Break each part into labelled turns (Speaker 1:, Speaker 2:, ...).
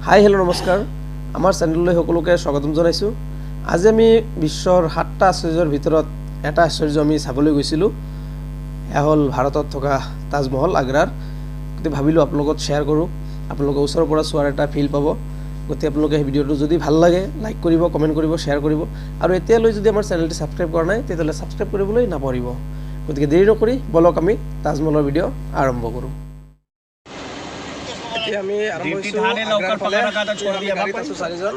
Speaker 1: Hi hello' নমস্কাৰ আমাৰ চেনেললৈ সকলোকে স্বাগতম জনাইছোঁ। আজি আমি বিশ্বৰ 7টা আশ্চৰ্যৰ ভিতৰত এটা আশ্চৰ্য আমি চাবলৈ গৈছিলোঁ। এয়া হ'ল ভাৰতত থকা তাজমহল আগ্ৰাৰ। গতিকে ভাবিলোঁ আপোনালোকৰ লগত শ্বেয়াৰ কৰোঁ, আপোনালোকে ওচৰৰ পৰা চোৱাৰ এটা ফিল পাব। গতিকে আপোনালোকে এই ভিডিঅ'টো যদি ভাল লাগে লাইক কৰিব, কমেণ্ট কৰিব, শ্বেয়াৰ কৰিব আৰু এতিয়ালৈ যদি আমাৰ চেনেলটো ছাবস্ক্ৰাইব কৰা নাই তেতিয়াহ'লে ছাবস্ক্ৰাইব কৰিবলৈ নাপাহৰিব। গতিকে দেৰি নকৰি বলক আমি তাজমহলৰ ভিডিঅ' আৰম্ভ কৰোঁ। এতিয়া আমি আৰম্ভ কৰিছোঁ আগ্ৰাৰ ফালে। আমি গাড়ীত আছোঁ 4জন।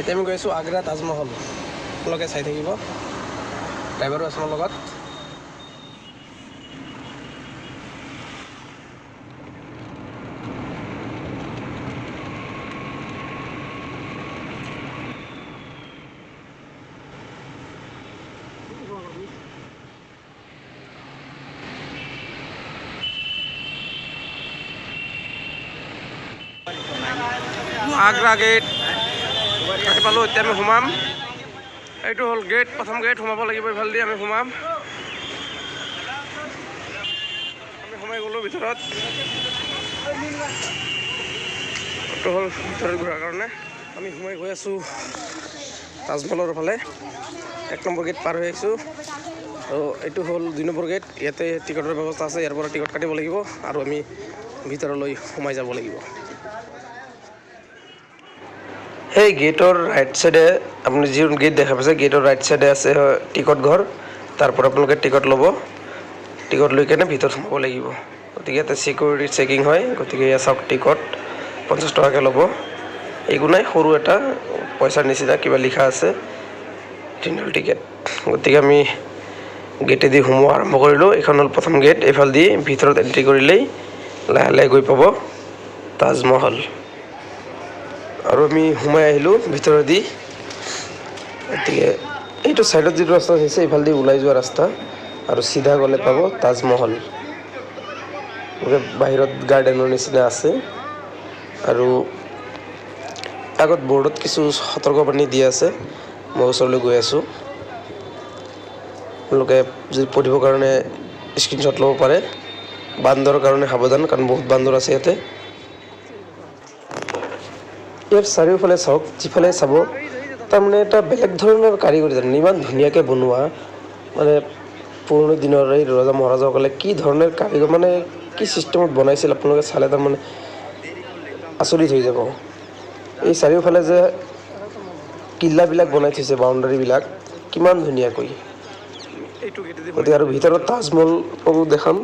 Speaker 1: এতিয়া আমি গৈ আছোঁ আগ্ৰা তাজমহল। আপোনালোকে চাই থাকিব, ড্ৰাইভাৰো আছে মোৰ লগত। আগ্ৰা গেট আহি পালোঁ। এতিয়া আমি সোমাম। এইটো হ'ল গেট, প্ৰথম গেট। সোমাব লাগিব এইফালেদি আমি সোমাম। আমি সোমাই গ'লোঁ ভিতৰত। এইটো হ'ল ভিতৰত ঘূৰাৰ কাৰণে। আমি সোমাই গৈ আছোঁ তাজমহলৰ ফালে। 1 নম্বৰ গেট পাৰ হৈ আহিছোঁ আৰু এইটো হ'ল 2 নম্বৰ গেট। ইয়াতে টিকটৰ ব্যৱস্থা আছে, ইয়াৰ পৰা টিকট কাটিব লাগিব আৰু আমি ভিতৰলৈ সোমাই যাব লাগিব। সেই গেটৰ ৰাইট চাইডে আপুনি যি গেট দেখা পাইছে, গেটৰ ৰাইট চাইডে আছে টিকট ঘৰ। তাৰ পৰা আপোনালোকে টিকট ল'ব, টিকট লৈ কেনে ভিতৰত সোমাব লাগিব। গতিকে ইয়াতে চিকিউৰিটি চেকিং হয়। গতিকে এয়া চাওক, টিকট 50 টকাকৈ ল'ব। একো নাই, সৰু এটা পইচাৰ নিচিনা কিবা লিখা আছে, জেনেৰেল টিকেট। গতিকে আমি গেটেদি সোমোৱা আৰম্ভ কৰিলোঁ। এইখন হ'ল প্ৰথম গেট। এইফালেদি ভিতৰত এণ্ট্ৰি কৰিলেই লাহে লাহে গৈ পাব তাজমহল। আৰু আমি সোমাই আহিলোঁ ভিতৰেদি। গতিকে এইটো ছাইডত যিটো ৰাস্তা হৈছে এইফালেদি ওলাই যোৱা ৰাস্তা আৰু চিধা গ'লে পাব তাজমহল। বাহিৰত গাৰ্ডেনৰ নিচিনা আছে আৰু আগত বৰ্ডত কিছু সতৰ্কবাণী দিয়া আছে। মই ওচৰলৈ গৈ আছোঁ। আপোনালোকে যদি পঢ়িবৰ কাৰণে স্ক্ৰীনশ্বট ল'ব পাৰে। বান্দৰৰ কাৰণে সাৱধান, কাৰণ বহুত বান্দৰ আছে ইয়াতে। ইয়াৰ চাৰিওফালে চাওক, যিফালে চাব তাৰমানে এটা বেলেগ ধৰণৰ কাৰিকৰী জানে, ইমান ধুনীয়াকৈ বনোৱা। মানে পুৰণি দিনৰ এই ৰজা মহাৰাজাসকলে কি ধৰণৰ কাৰিকৰ, মানে কি ছিষ্টেমত বনাইছিল, আপোনালোকে চালে তাৰমানে আচৰিত হৈ যাব। এই চাৰিওফালে যে কিল্লাবিলাক বনাই থৈছে, বাউণ্ডাৰীবিলাক কিমান ধুনীয়াকৈ। গতিকে আৰু ভিতৰত তাজমহলো দেখাম,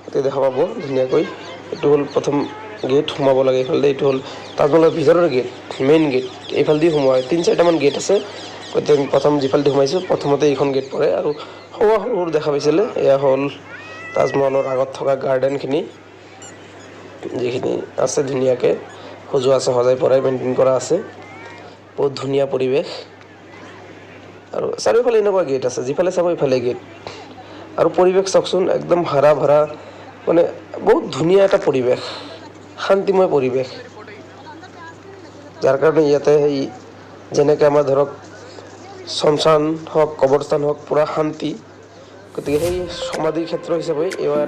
Speaker 1: গতিকে দেখা পাব ধুনীয়াকৈ। এইটো হ'ল প্ৰথম গেট, সোমাব লাগে এইফালে। এইটো হ'ল তাজমহলৰ ভিতৰৰ গেট, মেইন গেট। এইফালেদি সোমোৱা হয়, 3-4টামান গেট আছে। গতিকে আমি প্ৰথম যিফালেদি সোমাইছোঁ প্ৰথমতে এইখন গেট পৰে আৰু সৰু সৰু দেখা পাইছিলে, এয়া হ'ল তাজমহলৰ আগত থকা গাৰ্ডেনখিনি, যিখিনি আছে ধুনীয়াকৈ সজোৱা আছে, সজাই পৰাই মেইনটেইন কৰা আছে। বহুত ধুনীয়া পৰিৱেশ আৰু চাৰিওফালে এনেকুৱা গেট আছে, যিফালে চাব এইফালে গেট। আৰু পৰিৱেশ চাওকচোন, একদম হাৰা ভৰা, মানে বহুত ধুনীয়া এটা পৰিৱেশ, শান্তিময় পৰিৱেশ। যাৰ কাৰণে ইয়াতে সেই যেনেকৈ আমাৰ ধৰক শ্মশান হওক, কবৰস্থান হওক, পূৰা শান্তি। গতিকে সেই সমাধি ক্ষেত্ৰ হিচাপে এয়া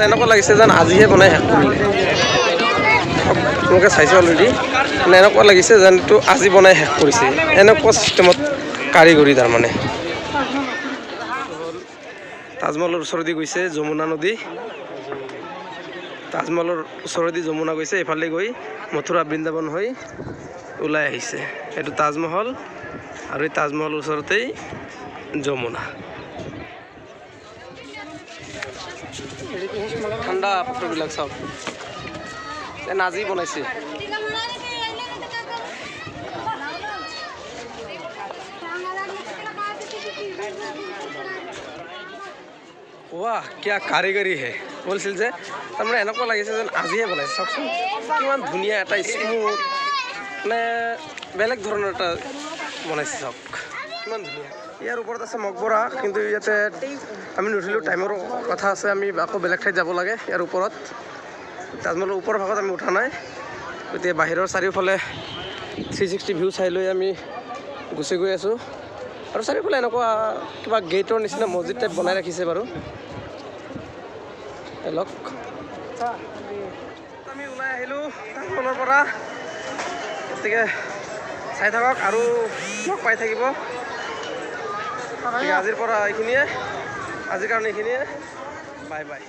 Speaker 1: এনেকুৱা লাগিছে যেন আজিহে বনাই শেষ কৰিলে। আপোনালোকে চাইছে অলৰেডি, মানে এনেকুৱা লাগিছে যেন এইটো আজি বনাই শেষ কৰিছে, এনেকুৱা ছিষ্টেমত কাৰিকৰী তাৰমানে। তাজমহলৰ ওচৰেদি গৈছে যমুনা নদী, তাজমহলৰ ওচৰেদি যমুনা গৈছে, এইফালে গৈ মথুৰা বৃন্দাবন হৈ ওলাই আহিছে। এইটো তাজমহল আৰু এই তাজমহলৰ ওচৰতেই যমুনা। ঠাণ্ডা পাথৰবিলাক চাওক, নাজি বনাইছে। वाह क्या कारीगरी है। বলছিল যে তাৰমানে এনেকুৱা লাগিছে যেন আজিহে বনাইছে চাওকচোন কিমান ধুনীয়া এটা স্মুথ মানে বেলেগ ধৰণৰ এটা বনাইছে চাওক কিমান ধুনীয়া ইয়াৰ ওপৰত আছে মকবৰা কিন্তু ইয়াতে আমি নুঠিলোঁ টাইমৰ কথা আছে আমি আকৌ বেলেগ ঠাইত যাব লাগে ইয়াৰ ওপৰত তাজমহলৰ ওপৰৰ ভাগত আমি উঠা নাই এতিয়া বাহিৰৰ চাৰিওফালে 360 ভিউ চাই লৈ আমি গুচি গৈ আছোঁ আৰু চাৰিওফালে এনেকুৱা কিবা গেটৰ নিচিনা মছজিদ টাইপ বনাই ৰাখিছে বাৰু লওক আমি ওলাই আহিলোঁ তাজমহলৰ পৰা গতিকে চাই থাকক আৰু লগ পাই থাকিব আজিৰ পৰা এইখিনিয়ে আজিৰ কাৰণে এইখিনিয়ে বাই বাই